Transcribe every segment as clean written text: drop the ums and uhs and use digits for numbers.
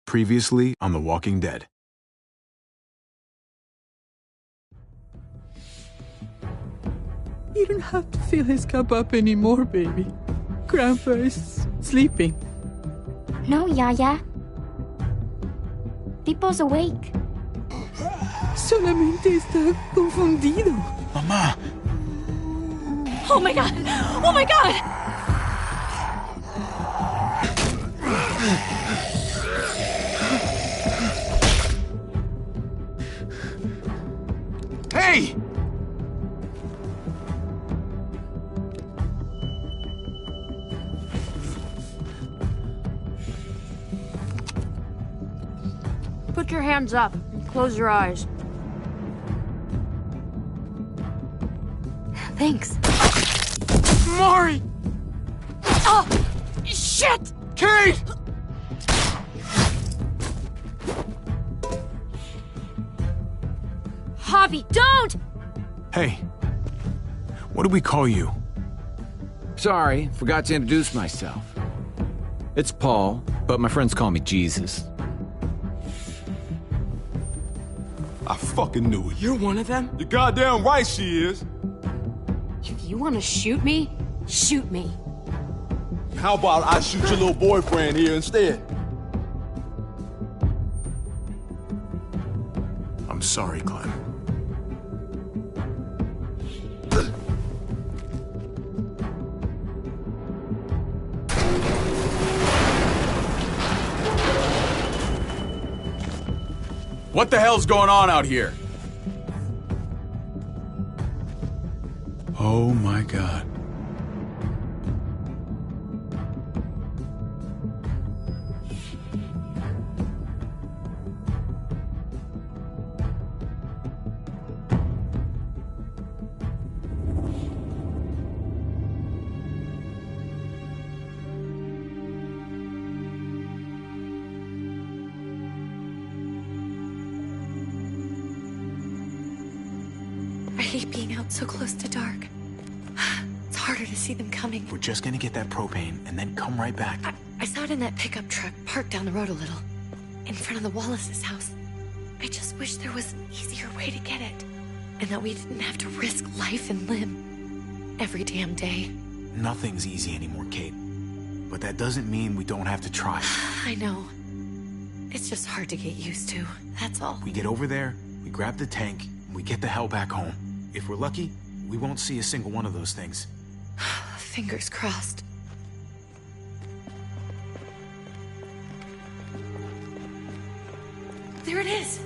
Previously on The Walking Dead. You don't have to fill his cup up anymore, baby. Grandpa is sleeping. No, Yaya. Pipo's awake. Solamente está confundido. Mamá! Oh my god! Oh my god! Hey! Put your hands up and close your eyes. Thanks. Mari! Oh! Shit! Kate! Javi, don't! Hey. What do we call you? Sorry, forgot to introduce myself. It's Paul, but my friends call me Jesus. I fucking knew it. You're one of them? You're goddamn right she is. If you want to shoot me, shoot me. How about I shoot your little boyfriend here instead? I'm sorry, Clem. What the hell's going on out here? Oh my God. I hate being out so close to dark. It's harder to see them coming. We're just gonna get that propane and then come right back. I saw it in that pickup truck parked down the road a little, in front of the Wallace's house. I just wish there was an easier way to get it, and that we didn't have to risk life and limb every damn day. Nothing's easy anymore, Kate. But that doesn't mean we don't have to try. I know. It's just hard to get used to, that's all. We get over there, we grab the tank, and we get the hell back home. If we're lucky, we won't see a single one of those things. Fingers crossed. There it is!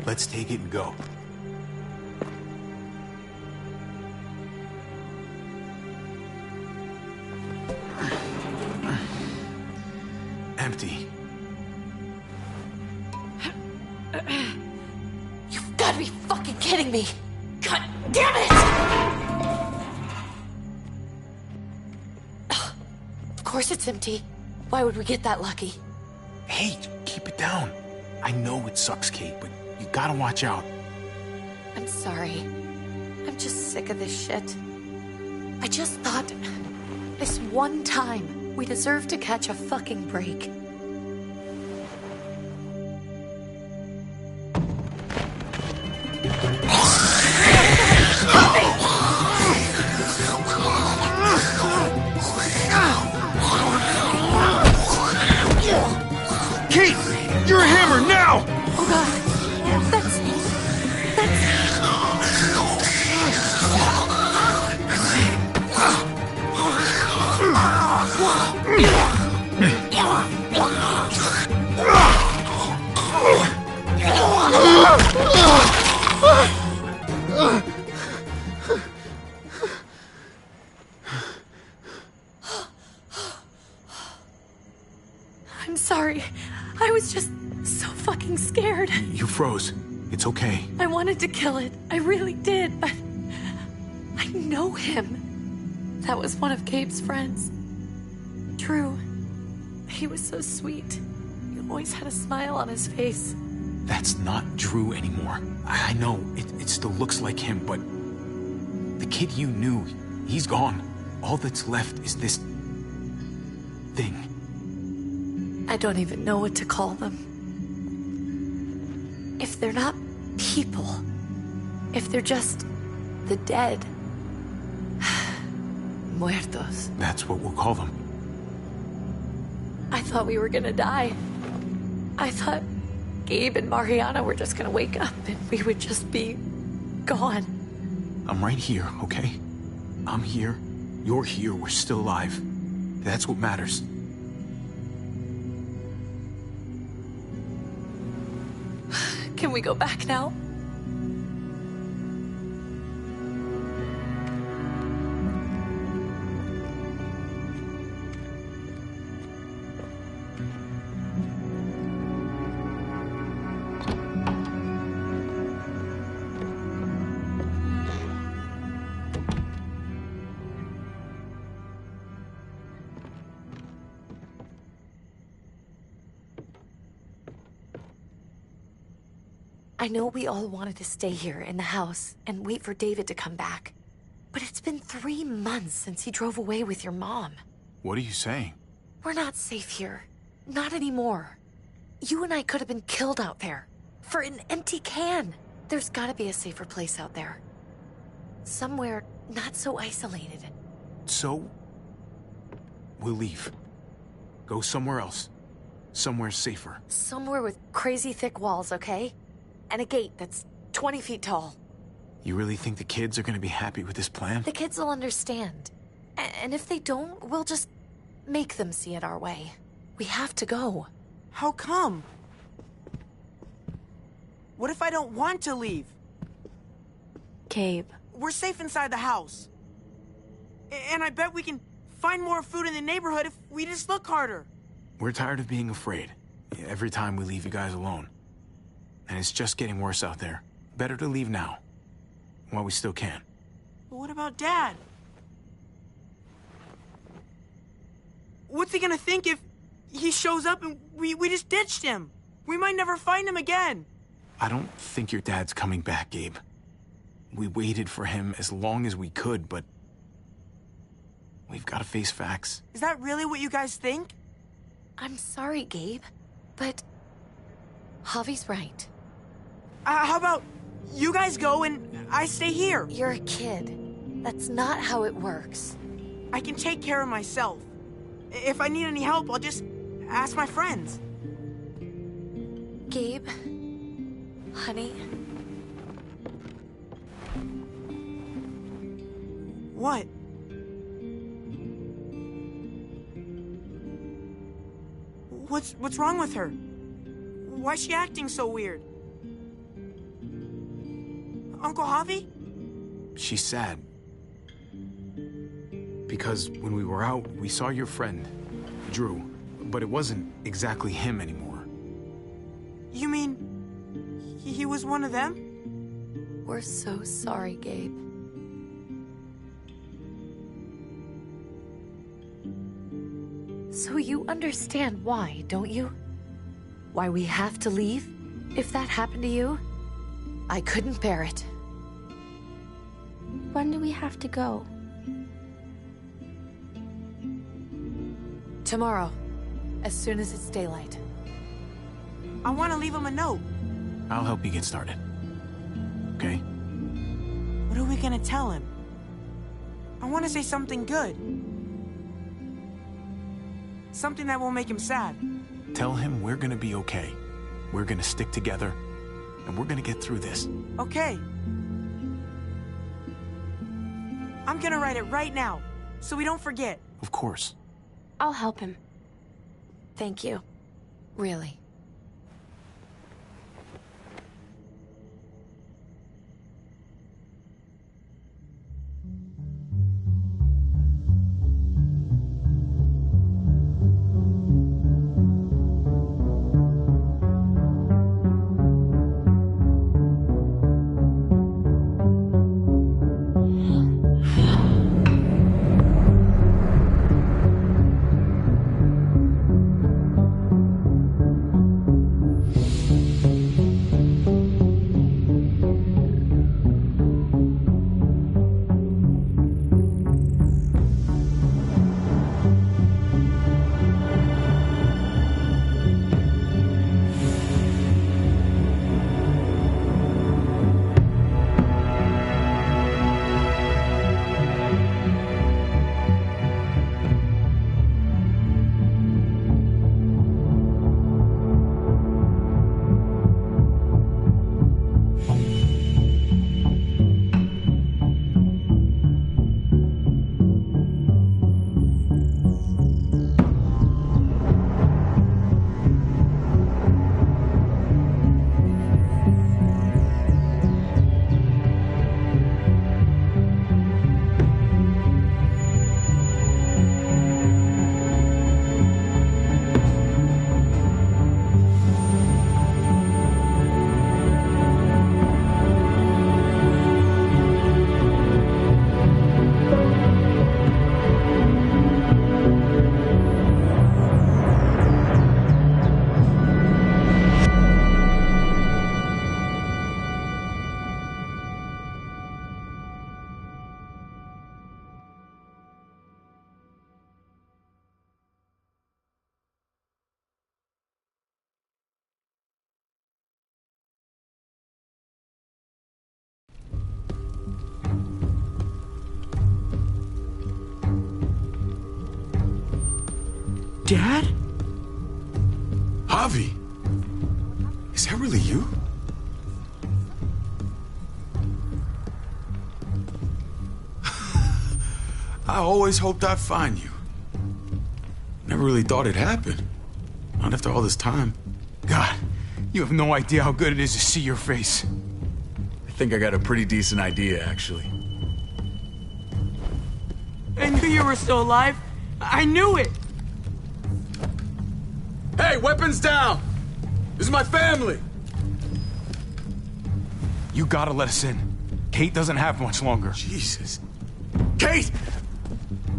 Let's take it and go. Empty. You've got to be fucking kidding me! God damn it! Of course it's empty. Why would we get that lucky? Hey, keep it down. I know it sucks, Kate, but you gotta watch out. I'm sorry. I'm just sick of this shit. I just thought, this one time, we deserve to catch a fucking break. Kate! You're a hammer, now! Oh god. That's... I'm sorry. I was just so fucking scared. You froze. It's okay. I wanted to kill it. I really did, but I know him. That was one of Gabe's friends. Drew. He was so sweet. He always had a smile on his face. That's not Drew anymore. I know, it still looks like him, but the kid you knew, He's gone. All that's left is this thing. I don't even know what to call them. If they're not people, if they're just the dead. Muertos. That's what we'll call them. I thought we were gonna die. I thought Gabe and Mariana were just gonna wake up and we would just be gone. I'm right here, okay? I'm here. You're here. We're still alive. That's what matters. Can we go back now? I know we all wanted to stay here in the house and wait for David to come back. But it's been 3 months since he drove away with your mom. What are you saying? We're not safe here. Not anymore. You and I could have been killed out there. For an empty can. There's gotta be a safer place out there. Somewhere not so isolated. So, we'll leave. Go somewhere else. Somewhere safer. Somewhere with crazy thick walls, okay? And a gate that's 20 feet tall. You really think the kids are gonna be happy with this plan? The kids will understand. And if they don't, we'll just make them see it our way. We have to go. How come? What if I don't want to leave? Gabe. We're safe inside the house. And I bet we can find more food in the neighborhood if we just look harder. We're tired of being afraid. Every time we leave you guys alone. And it's just getting worse out there. Better to leave now. While we still can. But what about Dad? What's he gonna think if he shows up and we just ditched him? We might never find him again. I don't think your dad's coming back, Gabe. We waited for him as long as we could, but we've got to face facts. Is that really what you guys think? I'm sorry, Gabe, but Javi's right. How about you guys go and I stay here? You're a kid. That's not how it works. I can take care of myself. If I need any help, I'll just ask my friends. Gabe, honey. What? What's wrong with her? Why is she acting so weird? Uncle Javi? She's sad. Because when we were out, we saw your friend, Drew. But it wasn't exactly him anymore. You mean he was one of them? We're so sorry, Gabe. So you understand why, don't you? Why we have to leave? If that happened to you, I couldn't bear it. When do we have to go? Tomorrow, as soon as it's daylight. I want to leave him a note. I'll help you get started. Okay? What are we gonna tell him? I want to say something good. Something that won't make him sad. Tell him we're gonna be okay. We're gonna stick together, and we're gonna get through this. Okay. I'm gonna write it right now, so we don't forget. Of course. I'll help him. Thank you. Really. Dad? Javi! Is that really you? I always hoped I'd find you. Never really thought it'd happen. Not after all this time. God, you have no idea how good it is to see your face. I think I got a pretty decent idea, actually. I knew you were still alive. I knew it. Hey, weapons down! This is my family! You gotta let us in. Kate doesn't have much longer. Jesus. Kate!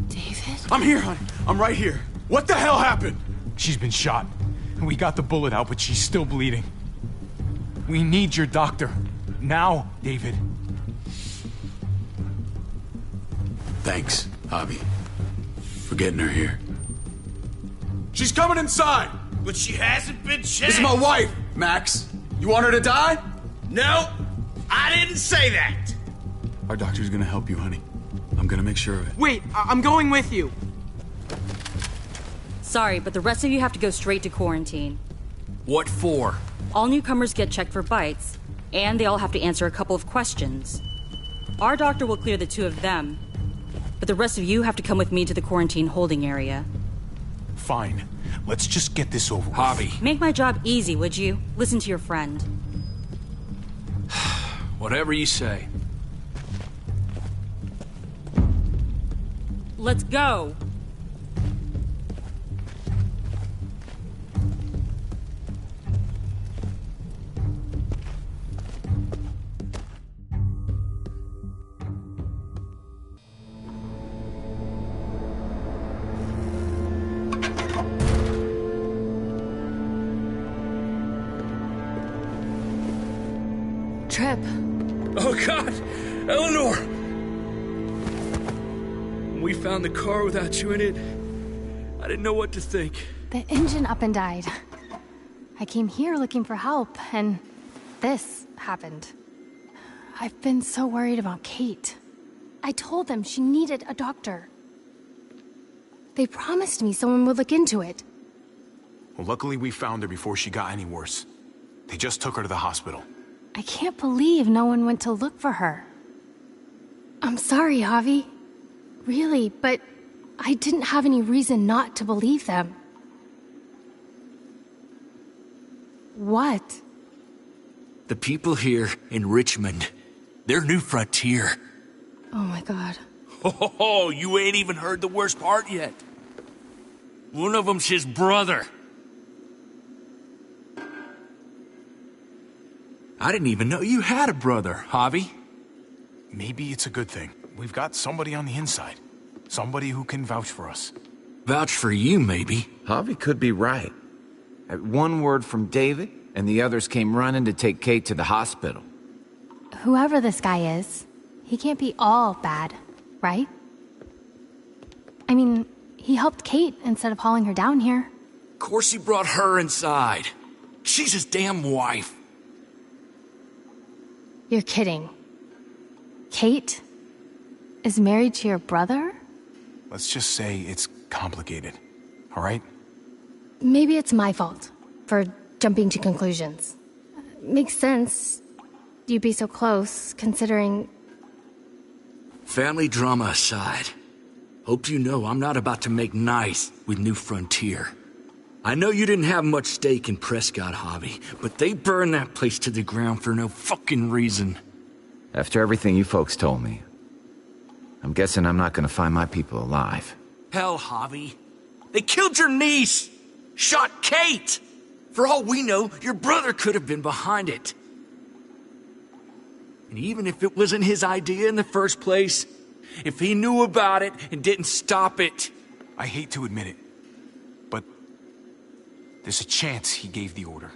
David? I'm here, honey. I'm right here. What the hell happened? She's been shot. And we got the bullet out, but she's still bleeding. We need your doctor. Now, David. Thanks, Javi, for getting her here. She's coming inside! But she hasn't been changed. This is my wife, Max. You want her to die? No, I didn't say that. Our doctor's gonna help you, honey. I'm gonna make sure of it. Wait, I'm going with you. Sorry, but the rest of you have to go straight to quarantine. What for? All newcomers get checked for bites, and they all have to answer a couple of questions. Our doctor will clear the two of them, but the rest of you have to come with me to the quarantine holding area. Fine. Let's just get this over with. Javi. Make my job easy, would you? Listen to your friend. Whatever you say. Let's go! Trip. Oh, God! Eleanor! When we found the car without you in it, I didn't know what to think. The engine up and died. I came here looking for help, and this happened. I've been so worried about Kate. I told them she needed a doctor. They promised me someone would look into it. Well, luckily we found her before she got any worse. They just took her to the hospital. I can't believe no one went to look for her. I'm sorry, Javi. Really, but I didn't have any reason not to believe them. What? The people here in Richmond, their new frontier. Oh my God. Oh, you ain't even heard the worst part yet. One of them's his brother. I didn't even know you had a brother, Javi. Maybe it's a good thing. We've got somebody on the inside. Somebody who can vouch for us. Vouch for you, maybe. Javi could be right. One word from David, and the others came running to take Kate to the hospital. Whoever this guy is, he can't be all bad, right? I mean, he helped Kate instead of hauling her down here. Of course he brought her inside. She's his damn wife. You're kidding. Kate is married to your brother? Let's just say it's complicated, all right? Maybe it's my fault for jumping to conclusions. Makes sense. You'd be so close, considering... Family drama aside, hope you know I'm not about to make nice with New Frontier. I know you didn't have much stake in Prescott, Javi, but they burned that place to the ground for no fucking reason. After everything you folks told me, I'm guessing I'm not gonna find my people alive. Hell, Javi. They killed your niece! Shot Kate! For all we know, your brother could have been behind it. And even if it wasn't his idea in the first place, if he knew about it and didn't stop it... I hate to admit it, but there's a chance he gave the order.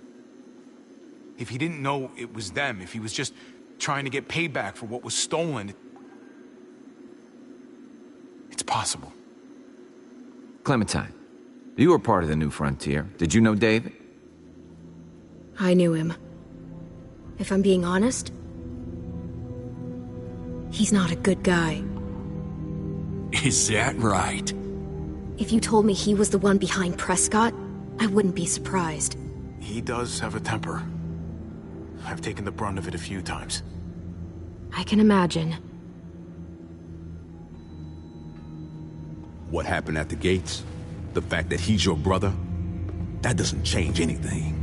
If he didn't know it was them, if he was just trying to get payback for what was stolen, it's possible. Clementine, you were part of the New Frontier. Did you know David? I knew him. If I'm being honest, he's not a good guy. Is that right? If you told me he was the one behind Prescott, I wouldn't be surprised. He does have a temper. I've taken the brunt of it a few times. I can imagine. What happened at the gates? The fact that he's your brother? That doesn't change anything.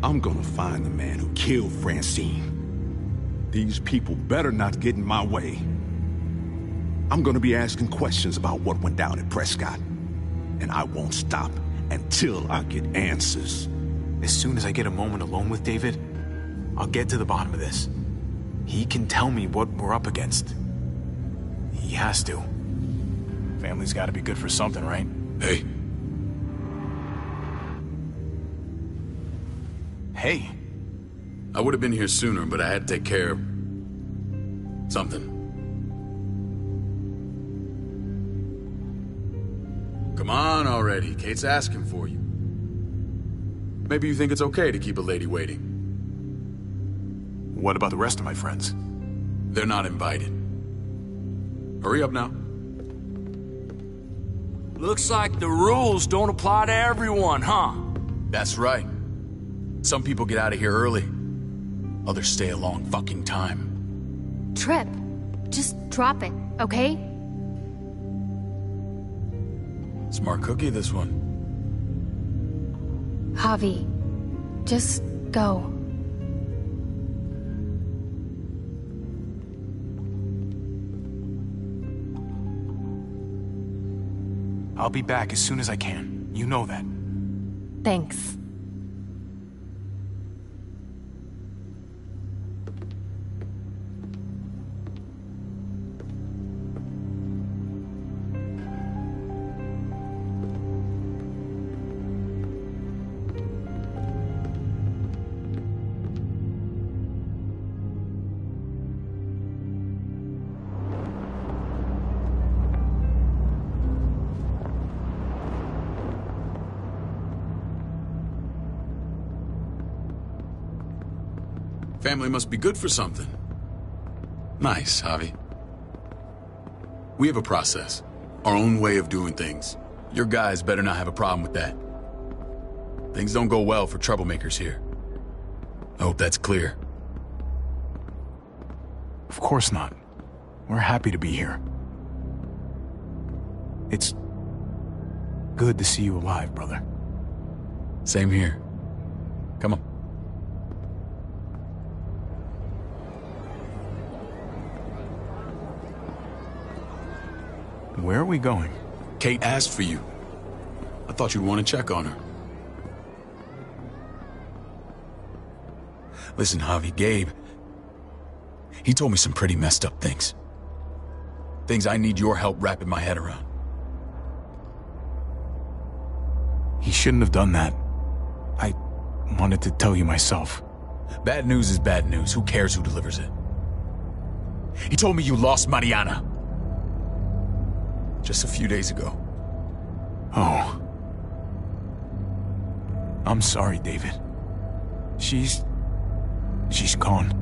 I'm gonna find the man who killed Francine. These people better not get in my way. I'm gonna be asking questions about what went down at Prescott. And I won't stop until I get answers. As soon as I get a moment alone with David, I'll get to the bottom of this. He can tell me what we're up against. He has to. Family's gotta be good for something, right? Hey. Hey. I would have been here sooner, but I had to take care of... something. Come on already. Kate's asking for you. Maybe you think it's okay to keep a lady waiting. What about the rest of my friends? They're not invited. Hurry up now. Looks like the rules don't apply to everyone, huh? That's right. Some people get out of here early. Others stay a long fucking time. Trip, just drop it, okay? Smart cookie, this one. Javi, just go. I'll be back as soon as I can. You know that. Thanks. Family must be good for something. Nice, Javi. We have a process. Our own way of doing things. Your guys better not have a problem with that. Things don't go well for troublemakers here. I hope that's clear. Of course not. We're happy to be here. It's good to see you alive, brother. Same here. Come on. Where are we going? Kate asked for you. I thought you'd want to check on her. Listen, Javi, Gabe... he told me some pretty messed up things. Things I need your help wrapping my head around. He shouldn't have done that. I wanted to tell you myself. Bad news is bad news. Who cares who delivers it? He told me you lost Mariana. Just a few days ago. Oh. I'm sorry, David. She's gone.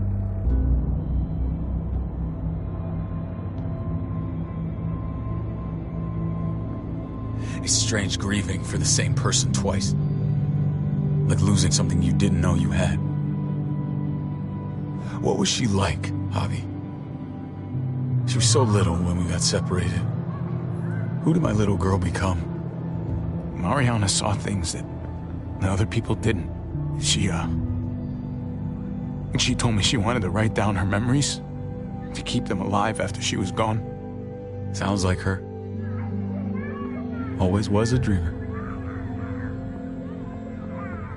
It's strange grieving for the same person twice. Like losing something you didn't know you had. What was she like, Javi? She was so little when we got separated. Who did my little girl become? Mariana saw things that other people didn't. She told me she wanted to write down her memories to keep them alive after she was gone. Sounds like her. Always was a dreamer.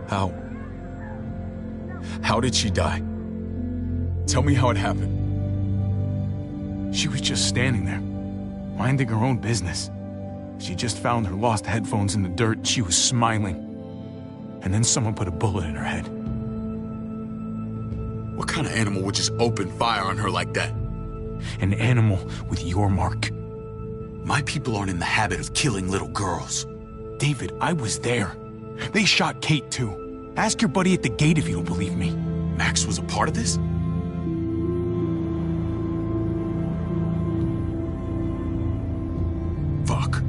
How did she die? Tell me how it happened. She was just standing there, minding her own business. She just found her lost headphones in the dirt and she was smiling. And then someone put a bullet in her head. What kind of animal would just open fire on her like that? An animal with your mark. My people aren't in the habit of killing little girls. David, I was there. They shot Kate too. Ask your buddy at the gate if you don't believe me. Max was a part of this? Fuck.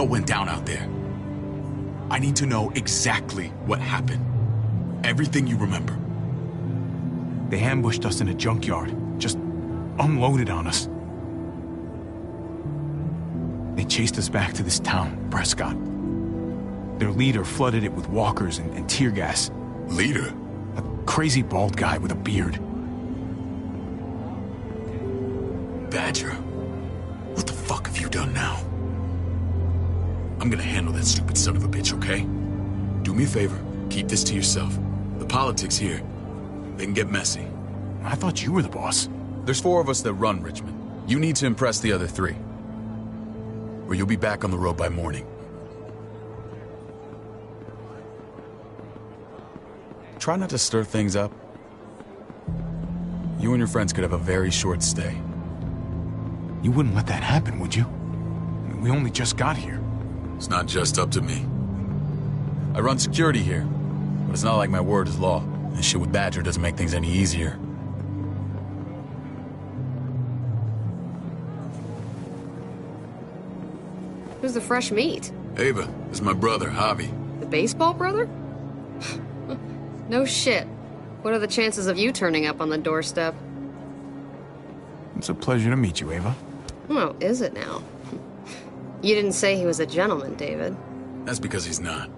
went down out there. I need to know exactly what happened. Everything you remember. They ambushed us in a junkyard. Just unloaded on us. They chased us back to this town, Prescott. Their leader flooded it with walkers and tear gas. Leader? A crazy bald guy with a beard. Badger, what the fuck have you done now? I'm gonna handle that stupid son of a bitch, okay? Do me a favor, keep this to yourself. The politics here, they can get messy. I thought you were the boss. There's 4 of us that run Richmond. You need to impress the other 3. Or you'll be back on the road by morning. Try not to stir things up. You and your friends could have a very short stay. You wouldn't let that happen, would you? We only just got here. It's not just up to me. I run security here, but it's not like my word is law. And shit with Badger doesn't make things any easier. Who's the fresh meat? Ava, this is my brother, Javi. The baseball brother? No shit. What are the chances of you turning up on the doorstep? It's a pleasure to meet you, Ava. Oh, is it now? You didn't say he was a gentleman, David. That's because he's not.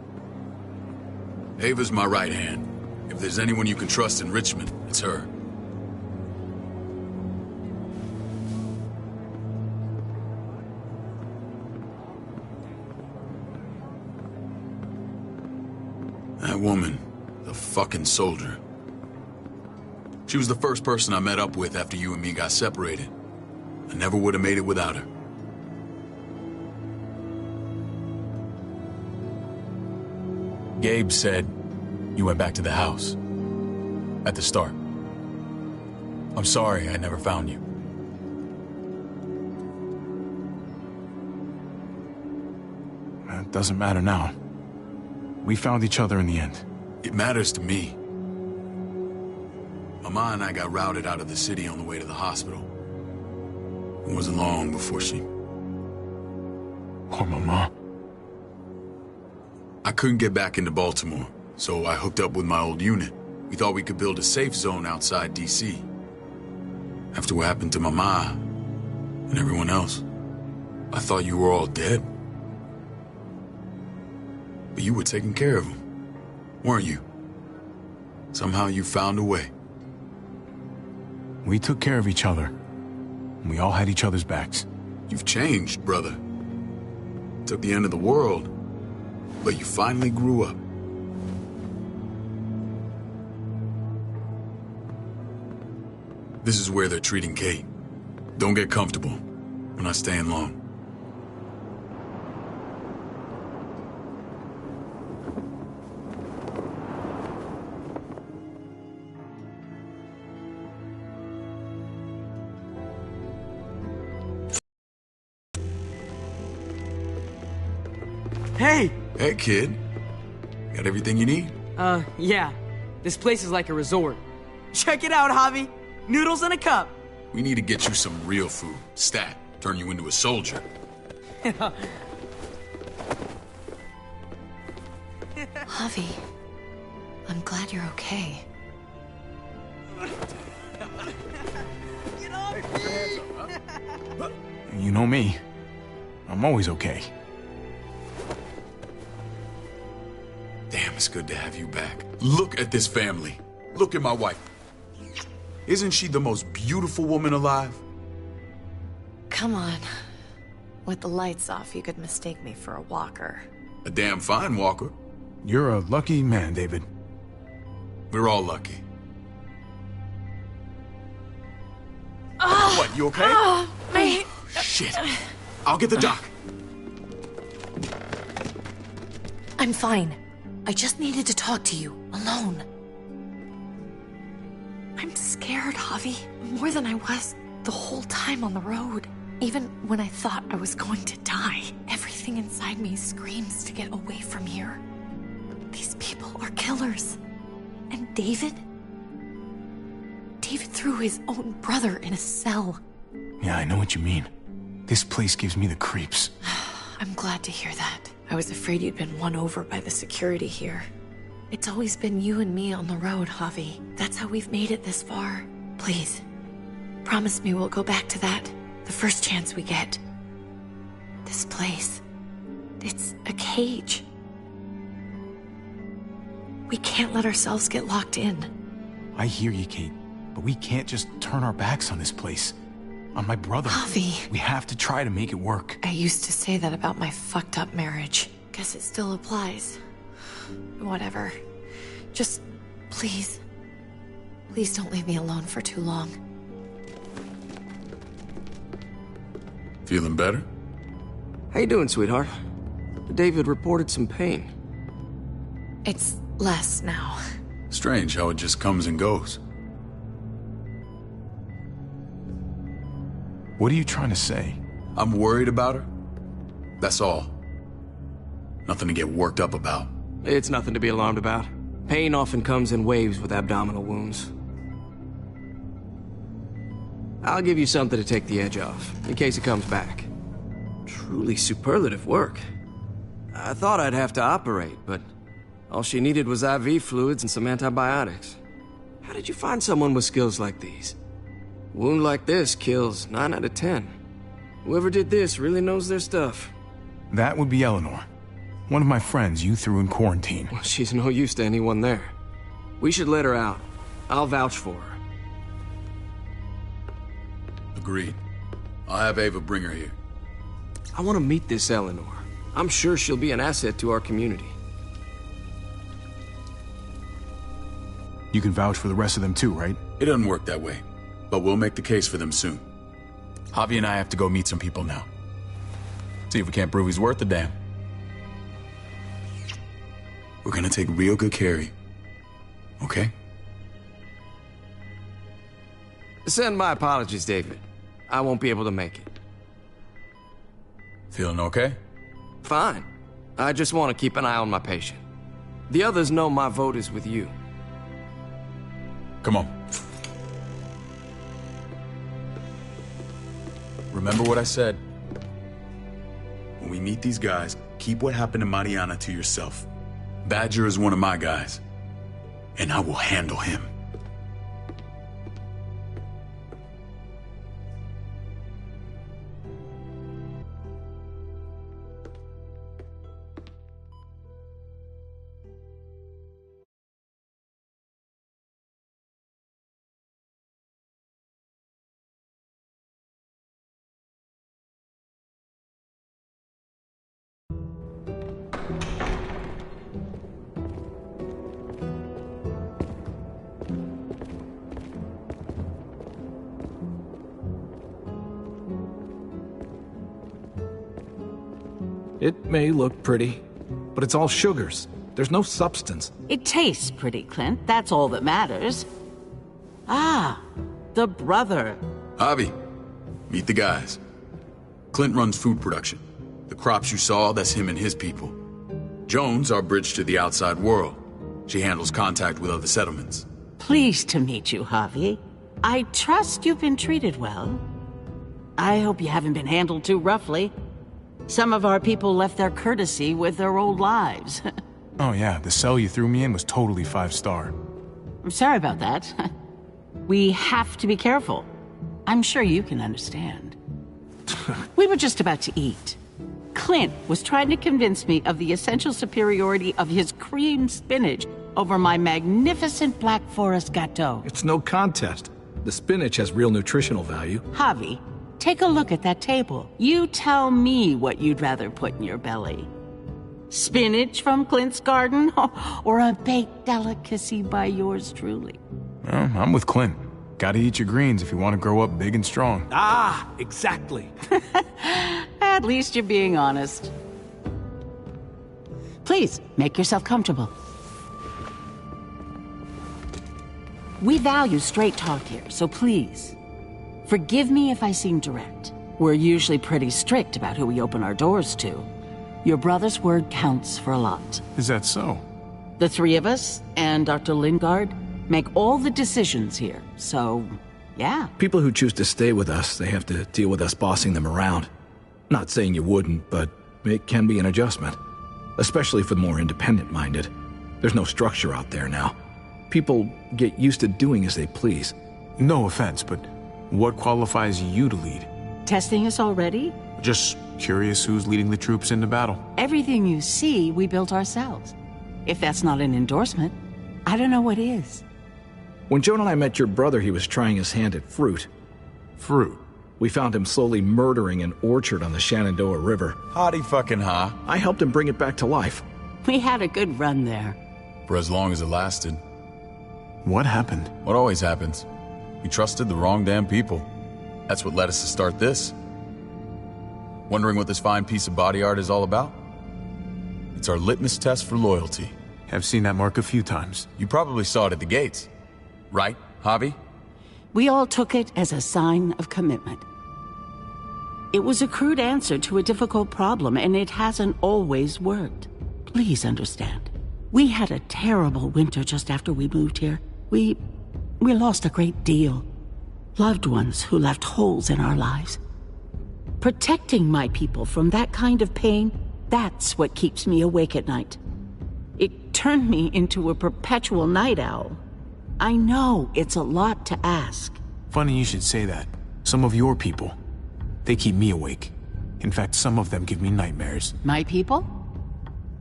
Ava's my right hand. If there's anyone you can trust in Richmond, it's her. That woman, the fucking soldier. She was the first person I met up with after you and me got separated. I never would have made it without her. Gabe said you went back to the house. At the start. I'm sorry I never found you. It doesn't matter now. We found each other in the end. It matters to me. Mama and I got routed out of the city on the way to the hospital. It wasn't long before she... Poor Mama. I couldn't get back into Baltimore, so I hooked up with my old unit. We thought we could build a safe zone outside D.C. After what happened to Mama and everyone else, I thought you were all dead. But you were taking care of them, weren't you? Somehow you found a way. We took care of each other. We all had each other's backs. You've changed, brother. Took the end of the world, but you finally grew up. This is where they're treating Kate. Don't get comfortable. We're not staying long. Hey! Hey, kid. Got everything you need? Yeah. This place is like a resort. Check it out, Javi. Noodles in a cup. We need to get you some real food. Stat. Turn you into a soldier. Javi, I'm glad you're okay. You know me. I'm always okay. Damn, it's good to have you back. Look at this family. Look at my wife. Isn't she the most beautiful woman alive? Come on. With the lights off, you could mistake me for a walker. A damn fine walker. You're a lucky man, David. We're all lucky. What, you okay? Me. Shit. I'll get the doc. I'm fine. I just needed to talk to you, alone. I'm scared, Javi. More than I was the whole time on the road. Even when I thought I was going to die, everything inside me screams to get away from here. These people are killers. And David? David threw his own brother in a cell. Yeah, I know what you mean. This place gives me the creeps. I'm glad to hear that. I was afraid you'd been won over by the security here. It's always been you and me on the road, Javi. That's how we've made it this far. Please, promise me we'll go back to that the first chance we get. This place, it's a cage. We can't let ourselves get locked in. I hear you, Kate, but we can't just turn our backs on this place. On my brother. Javi. We have to try to make it work. I used to say that about my fucked up marriage. Guess it still applies. Whatever. Just, please. Please don't leave me alone for too long. Feeling better? How you doing, sweetheart? David reported some pain. It's less now. Strange how it just comes and goes. What are you trying to say? I'm worried about her. That's all. Nothing to get worked up about. It's nothing to be alarmed about. Pain often comes in waves with abdominal wounds. I'll give you something to take the edge off, in case it comes back. Truly superlative work. I thought I'd have to operate, but all she needed was IV fluids and some antibiotics. How did you find someone with skills like these? A wound like this kills 9 out of 10. Whoever did this really knows their stuff. That would be Eleanor. One of my friends you threw in quarantine. Well, she's no use to anyone there. We should let her out. I'll vouch for her. Agreed. I'll have Ava bring her here. I want to meet this Eleanor. I'm sure she'll be an asset to our community. You can vouch for the rest of them too, right? It doesn't work that way, but we'll make the case for them soon. Javi and I have to go meet some people now. See if we can't prove he's worth a damn. We're gonna take real good care of you. Okay? Send my apologies, David. I won't be able to make it. Feeling okay? Fine. I just want to keep an eye on my patient. The others know my vote is with you. Come on. Remember what I said. When we meet these guys, keep what happened to Mariana to yourself. Badger is one of my guys, and I will handle him. It may look pretty, but it's all sugars. There's no substance. It tastes pretty, Clint. That's all that matters. Ah, the brother. Javi, meet the guys. Clint runs food production. The crops you saw, that's him and his people. Jones, our bridge to the outside world. She handles contact with other settlements. Pleased to meet you, Javi. I trust you've been treated well. I hope you haven't been handled too roughly. Some of our people left their courtesy with their old lives. Oh yeah, the cell you threw me in was totally 5-star. I'm sorry about that. We have to be careful. I'm sure you can understand. We were just about to eat. Clint was trying to convince me of the essential superiority of his cream spinach over my magnificent Black Forest gâteau. It's no contest. The spinach has real nutritional value. Javi, take a look at that table. You tell me what you'd rather put in your belly. Spinach from Clint's garden, or a baked delicacy by yours truly? Well, I'm with Clint. Gotta eat your greens if you want to grow up big and strong. Ah, exactly. At least you're being honest. Please, make yourself comfortable. We value straight talk here, so please, forgive me if I seem direct. We're usually pretty strict about who we open our doors to. Your brother's word counts for a lot. Is that so? The three of us, and Dr. Lingard, make all the decisions here, so, yeah. People who choose to stay with us, they have to deal with us bossing them around. Not saying you wouldn't, but it can be an adjustment. Especially for the more independent-minded. There's no structure out there now. People get used to doing as they please. No offense, but what qualifies you to lead? Testing us already? Just curious who's leading the troops into battle. Everything you see, we built ourselves. If that's not an endorsement, I don't know what is. When Joan and I met your brother, he was trying his hand at fruit. Fruit? We found him slowly murdering an orchard on the Shenandoah River. Howdy fucking ha. I helped him bring it back to life. We had a good run there. For as long as it lasted. What happened? What always happens. We trusted the wrong damn people. That's what led us to start this. Wondering what this fine piece of body art is all about? It's our litmus test for loyalty. I've seen that mark a few times. You probably saw it at the gates. Right, Javi? We all took it as a sign of commitment. It was a crude answer to a difficult problem, and it hasn't always worked. Please understand. We had a terrible winter just after we moved here. We lost a great deal. Loved ones who left holes in our lives. Protecting my people from that kind of pain, that's what keeps me awake at night. It turned me into a perpetual night owl. I know it's a lot to ask. Funny you should say that. Some of your people, they keep me awake. In fact, some of them give me nightmares. My people?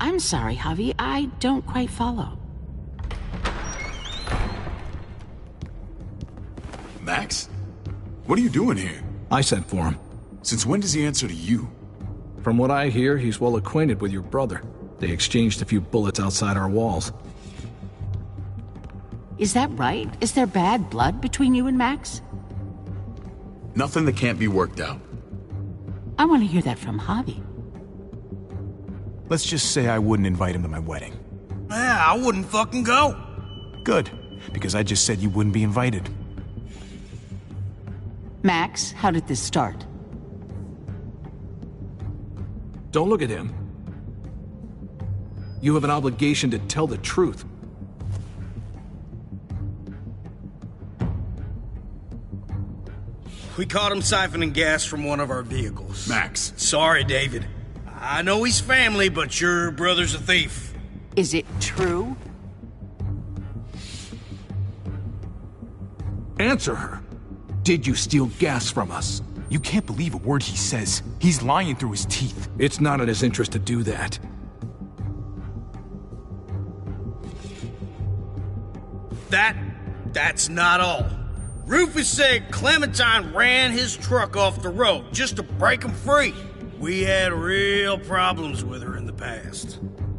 I'm sorry, Javi, I don't quite follow. Max? What are you doing here? I sent for him. Since when does he answer to you? From what I hear, he's well acquainted with your brother. They exchanged a few bullets outside our walls. Is that right? Is there bad blood between you and Max? Nothing that can't be worked out. I want to hear that from Javi. Let's just say I wouldn't invite him to my wedding. Yeah, I wouldn't fucking go. Good, because I just said you wouldn't be invited. Max, how did this start? Don't look at him. You have an obligation to tell the truth. We caught him siphoning gas from one of our vehicles. Max. Sorry, David. I know he's family, but your brother's a thief. Is it true? Answer her. Did you steal gas from us? You can't believe a word he says. He's lying through his teeth. It's not in his interest to do that. That's not all. Rufus said Clementine ran his truck off the road just to break him free. We had real problems with her in the past.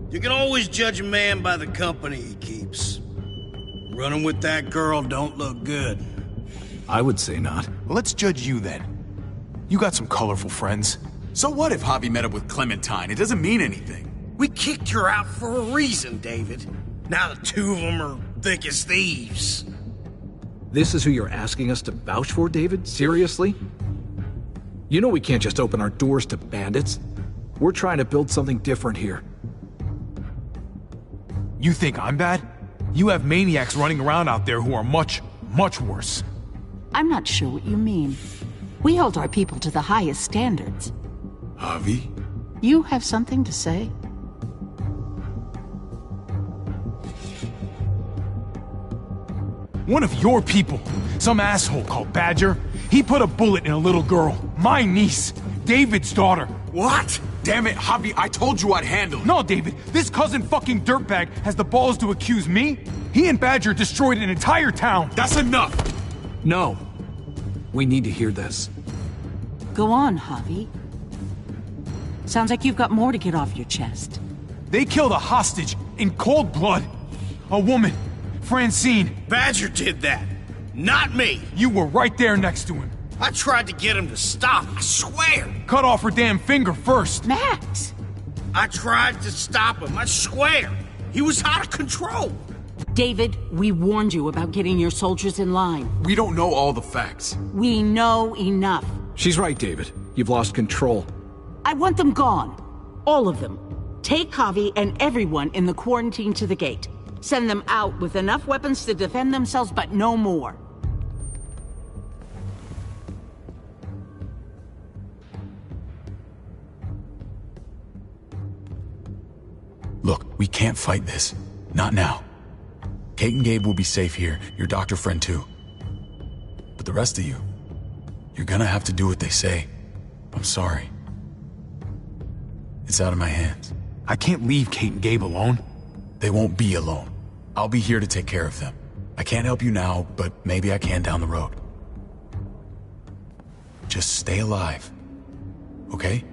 You can always judge a man by the company he keeps. Running with that girl don't look good. I would say not. Well, let's judge you then. You got some colorful friends. So what if Javi met up with Clementine? It doesn't mean anything. We kicked her out for a reason, David. Now the two of them are thick as thieves. This is who you're asking us to vouch for, David? Seriously? You know we can't just open our doors to bandits. We're trying to build something different here. You think I'm bad? You have maniacs running around out there who are much, much worse. I'm not sure what you mean. We hold our people to the highest standards. Javi? You have something to say? One of your people, some asshole called Badger, he put a bullet in a little girl, my niece, David's daughter. What? Damn it, Javi, I told you I'd handle it. No, David, this cousin fucking dirtbag has the balls to accuse me? He and Badger destroyed an entire town. That's enough! No. We need to hear this. Go on, Javi. Sounds like you've got more to get off your chest. They killed a hostage in cold blood. A woman, Francine. Badger did that, not me. You were right there next to him. I tried to get him to stop, I swear. Cut off her damn finger first. Max! I tried to stop him, I swear. He was out of control. David, we warned you about getting your soldiers in line. We don't know all the facts. We know enough. She's right, David. You've lost control. I want them gone. All of them. Take Javi and everyone in the quarantine to the gate. Send them out with enough weapons to defend themselves, but no more. can't fight this. Not now. Kate and Gabe will be safe here, your doctor friend too. But the rest of you, you're gonna have to do what they say. I'm sorry. It's out of my hands. I can't leave Kate and Gabe alone. They won't be alone. I'll be here to take care of them. I can't help you now, but maybe I can down the road. Just stay alive, okay?